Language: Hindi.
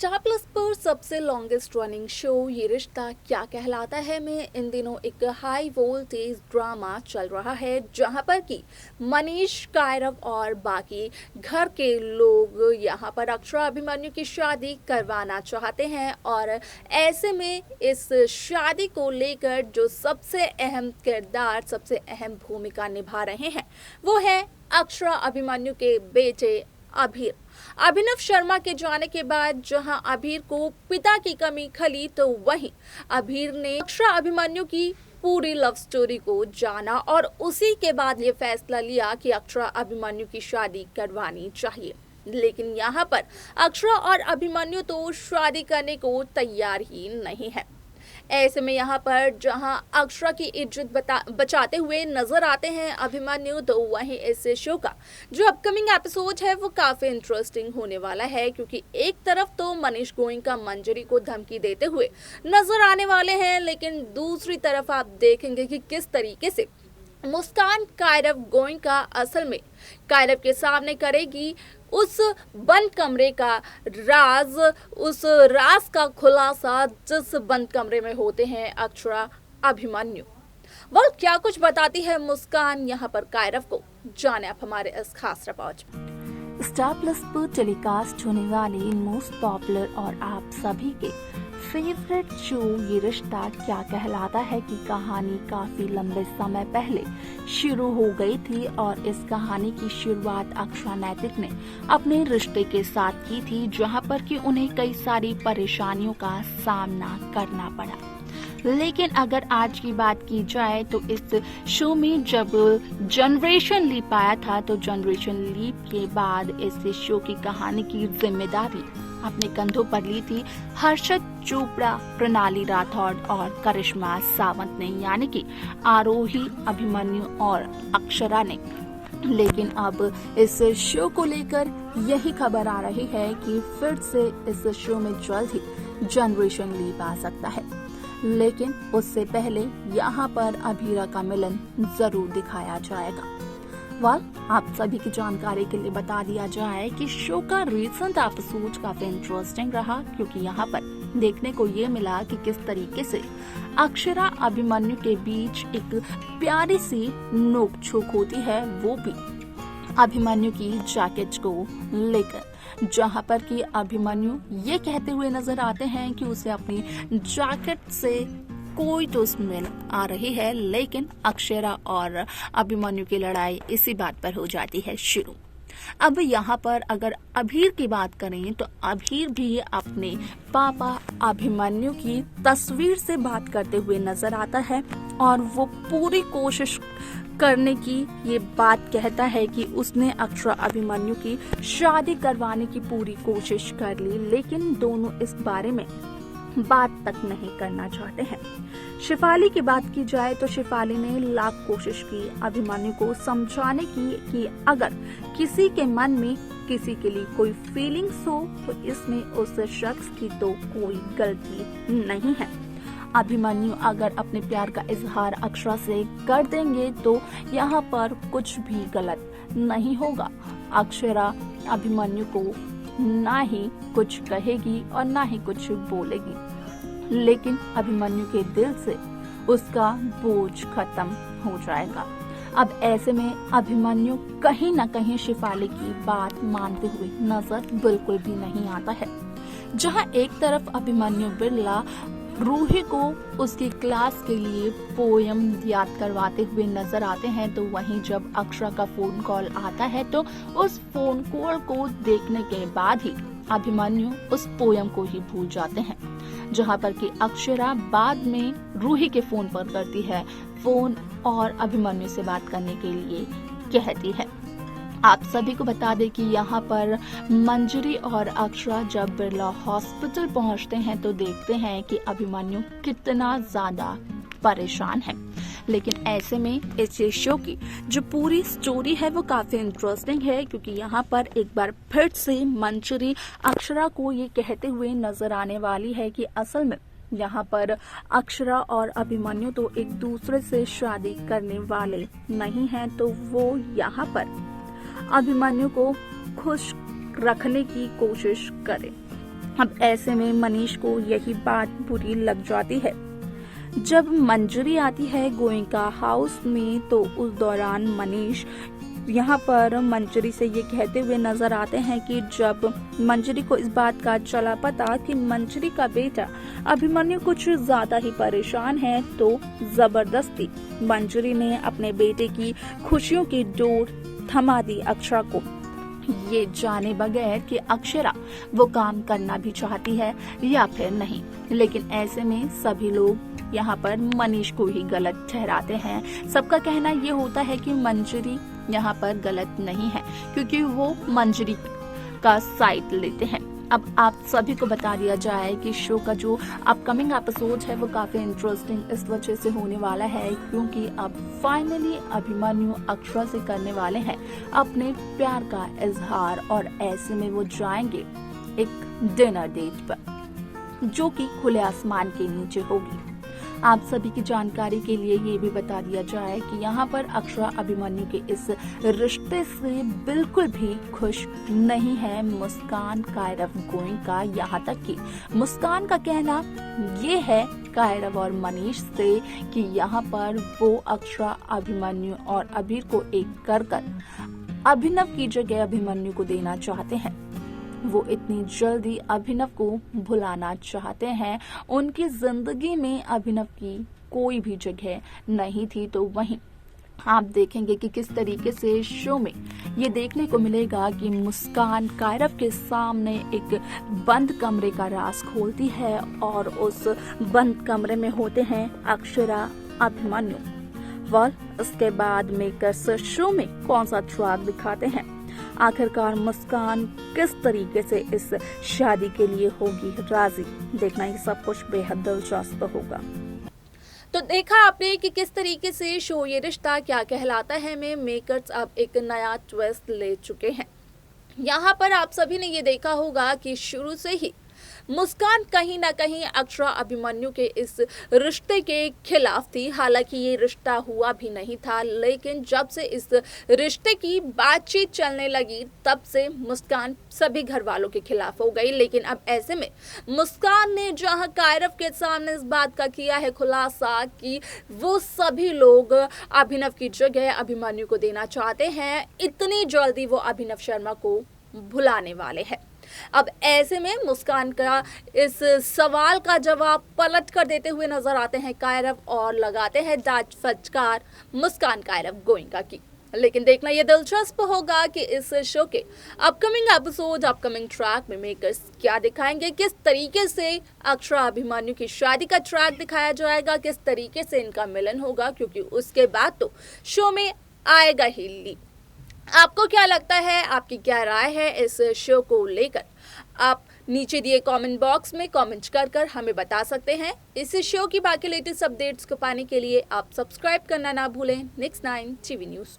स्टार प्लस पर सबसे लॉन्गेस्ट रनिंग शो ये रिश्ता क्या कहलाता है में इन दिनों एक हाई वोल्टेज ड्रामा चल रहा है, जहां पर कि मनीष कायरव और बाकी घर के लोग यहां पर अक्षरा अभिमन्यु की शादी करवाना चाहते हैं। और ऐसे में इस शादी को लेकर जो सबसे अहम किरदार, सबसे अहम भूमिका निभा रहे हैं वो है अक्षरा अभिमन्यु के बेटे अभीर। अभिनव शर्मा के जाने के बाद जहां अभीर को पिता की कमी खली, तो वहीं अभीर ने अक्षरा अभिमन्यु की पूरी लव स्टोरी को जाना और उसी के बाद ये फैसला लिया कि अक्षरा अभिमन्यु की शादी करवानी चाहिए। लेकिन यहाँ पर अक्षरा और अभिमन्यु तो शादी करने को तैयार ही नहीं है। ऐसे में यहाँ पर जहां अक्षरा की इज्जत बचाते हुए नजर आते हैं अभिमन्यु, तो वहीं इस शो का जो अपकमिंग एपिसोड है वो काफी इंटरेस्टिंग होने वाला है, क्योंकि एक तरफ तो मनीष गोयनका मंजरी को धमकी देते हुए नजर आने वाले हैं, लेकिन दूसरी तरफ आप देखेंगे कि किस तरीके से मुस्कान कायरव गोयनका असल में कायरव के सामने करेगी उस बंद कमरे का राज, उस राज का खुलासा जिस बंद कमरे में होते हैं अक्षरा अभिमन्यु। क्या कुछ बताती है मुस्कान यहाँ पर कायरव को, जाने आप हमारे इस खास रिपोर्ट में। स्टार प्लस पर टेलीकास्ट होने वाली मोस्ट पॉपुलर और आप सभी के फेवरेट शो ये रिश्ता क्या कहलाता है की कहानी काफी लंबे समय पहले शुरू हो गई थी, और इस कहानी की शुरुआत अक्षरा नैतिक ने अपने रिश्ते के साथ की थी, जहां पर कि उन्हें कई सारी परेशानियों का सामना करना पड़ा। लेकिन अगर आज की बात की जाए तो इस शो में जब जनरेशन लीप आया था, तो जनरेशन लीप के बाद इस शो की कहानी की जिम्मेदारी अपने कंधों पर ली थी हर्षद चोपड़ा, प्रणाली राठौड़ और करिश्मा सावंत ने, यानी कि आरोही, अभिमन्यु और अक्षरा ने। लेकिन अब इस शो को लेकर यही खबर आ रही है कि फिर से इस शो में जल्द ही जनरेशन लीप आ सकता है, लेकिन उससे पहले यहाँ पर अभीरा का मिलन जरूर दिखाया जाएगा। आप सभी की जानकारी के लिए बता दिया जाए कि शो का रिसेंट एपिसोड काफी इंटरेस्टिंग रहा, क्योंकि यहाँ पर देखने को ये मिला कि किस तरीके से अक्षरा अभिमन्यु के बीच एक प्यारी सी नोक-झोंक होती है, वो भी अभिमन्यु की जैकेट को लेकर, जहां पर कि अभिमन्यु ये कहते हुए नजर आते हैं कि उसे अपनी जैकेट से कोई तो स्मेल आ रही है, लेकिन अक्षरा और अभिमन्यु की लड़ाई इसी बात पर हो जाती है शुरू। अब यहाँ पर अगर अभीर की बात करें तो अभीर भी अपने पापा अभिमन्यु की तस्वीर से बात करते हुए नजर आता है, और वो पूरी कोशिश करने की ये बात कहता है कि उसने अक्षरा अभिमन्यु की शादी करवाने की पूरी कोशिश कर ली, लेकिन दोनों इस बारे में बात तक नहीं करना चाहते हैं। शिफाली की बात की जाए तो शिफाली ने लाख कोशिश की अभिमन्यु को समझाने की कि अगर किसी के मन में किसी के लिए कोई फीलिंग्स हो तो इसमें उस शख्स की तो कोई गलती नहीं है। अभिमन्यु अगर अपने प्यार का इजहार अक्षरा से कर देंगे तो यहाँ पर कुछ भी गलत नहीं होगा। अक्षरा अभिमन्यु को ना ही कुछ कहेगी और ना ही कुछ बोलेगी, लेकिन अभिमन्यु के दिल से उसका बोझ खत्म हो जाएगा। अब ऐसे में अभिमन्यु कहीं न कहीं शिफाली की बात मानते हुए नजर बिल्कुल भी नहीं आता है। जहां एक तरफ अभिमन्यु बिरला रूही को उसकी क्लास के लिए पोयम याद करवाते हुए नजर आते हैं, तो वहीं जब अक्षरा का फोन कॉल आता है तो उस फोन कॉल को देखने के बाद ही अभिमन्यु उस पोयम को ही भूल जाते हैं। जहां पर कि अक्षरा बाद में रूही के फोन पर करती है फोन और अभिमन्यु से बात करने के लिए कहती है। आप सभी को बता दें कि यहाँ पर मंजरी और अक्षरा जब बिरला हॉस्पिटल पहुँचते हैं तो देखते हैं कि अभिमन्यु कितना ज्यादा परेशान है। लेकिन ऐसे में इस शो की जो पूरी स्टोरी है वो काफी इंटरेस्टिंग है, क्योंकि यहाँ पर एक बार फिर से मंजरी अक्षरा को ये कहते हुए नजर आने वाली है कि असल में यहाँ पर अक्षरा और अभिमन्यु तो एक दूसरे से शादी करने वाले नहीं हैं, तो वो यहाँ पर अभिमन्यु को खुश रखने की कोशिश करे। अब ऐसे में मनीष को यही बात बुरी लग जाती है। जब मंजरी आती है गोयनका हाउस में तो उस दौरान मनीष यहाँ पर मंजरी से ये कहते हुए नजर आते हैं कि जब मंजरी को इस बात का चला पता कि मंजरी का बेटा अभिमन्यु कुछ ज्यादा ही परेशान है तो जबरदस्ती मंजरी ने अपने बेटे की खुशियों की डोर थमा दी अक्षरा को, ये जाने बगैर कि अक्षरा वो काम करना भी चाहती है या फिर नहीं। लेकिन ऐसे में सभी लोग यहाँ पर मनीष को ही गलत ठहराते हैं। सबका कहना ये होता है कि मंजरी यहाँ पर गलत नहीं है क्योंकि वो मंजरी का साइड लेते हैं। अब आप सभी को बता दिया जाए कि शो का जो अपकमिंग एपिसोड है वो काफी इंटरेस्टिंग इस वजह से होने वाला है क्योंकि अब फाइनली अभिमन्यु अक्षरा से करने वाले हैं अपने प्यार का इजहार और ऐसे में वो जाएंगे एक डिनर डेट पर जो कि खुले आसमान के नीचे होगी। आप सभी की जानकारी के लिए ये भी बता दिया जाए कि यहाँ पर अक्षरा अभिमन्यु के इस रिश्ते से बिल्कुल भी खुश नहीं है मुस्कान कायरव गोयनका। यहाँ तक कि मुस्कान का कहना ये है कायरव और मनीष से कि यहाँ पर वो अक्षरा अभिमन्यु और अभीर को एक कर अभिनव की जगह अभिमन्यु को देना चाहते हैं। वो इतनी जल्दी अभिनव को भुलाना चाहते हैं। उनकी जिंदगी में अभिनव की कोई भी जगह नहीं थी। तो वहीं आप देखेंगे कि किस तरीके से शो में ये देखने को मिलेगा कि मुस्कान कायरव के सामने एक बंद कमरे का राज खोलती है और उस बंद कमरे में होते हैं अक्षरा अभिमन्यु। इसके बाद मेकर्स शो में कौन सा ट्रैक दिखाते हैं, आखिरकार मुस्कान किस तरीके से इस शादी के लिए होगी राजी, देखना ही सब कुछ बेहद दिलचस्प होगा। तो देखा आपने कि किस तरीके से शो ये रिश्ता क्या कहलाता है में मेकर्स अब एक नया ट्विस्ट ले चुके हैं। यहाँ पर आप सभी ने ये देखा होगा कि शुरू से ही मुस्कान कहीं ना कहीं अक्षरा अभिमन्यु के इस रिश्ते के खिलाफ थी। हालांकि ये रिश्ता हुआ भी नहीं था, लेकिन जब से इस रिश्ते की बातचीत चलने लगी तब से मुस्कान सभी घर वालों के खिलाफ हो गई। लेकिन अब ऐसे में मुस्कान ने जहां कायरव के सामने इस बात का किया है खुलासा कि वो सभी लोग अभिनव की जगह अभिमन्यु को देना चाहते हैं, इतनी जल्दी वो अभिनव शर्मा को भुलाने वाले हैं। अब ऐसे में मुस्कान का इस सवाल का जवाब पलट कर देते हुए नजर आते हैं कायरव और लगाते हैं डांट फटकार मुस्कान कायरव गोयनका की। लेकिन देखना यह दिलचस्प होगा कि इस शो के अपकमिंग एपिसोड अपकमिंग ट्रैक में मेकर्स क्या दिखाएंगे, किस तरीके से अक्षरा अभिमन्यु की शादी का ट्रैक दिखाया जाएगा, किस तरीके से इनका मिलन होगा, क्योंकि उसके बाद तो शो में आएगा ही लीड। आपको क्या लगता है, आपकी क्या राय है इस शो को लेकर, आप नीचे दिए कमेंट बॉक्स में कमेंट कर हमें बता सकते हैं। इस शो की बाकी लेटेस्ट अपडेट्स को पाने के लिए आप सब्सक्राइब करना ना भूलें नेक्स्ट 9 टीवी न्यूज़ को।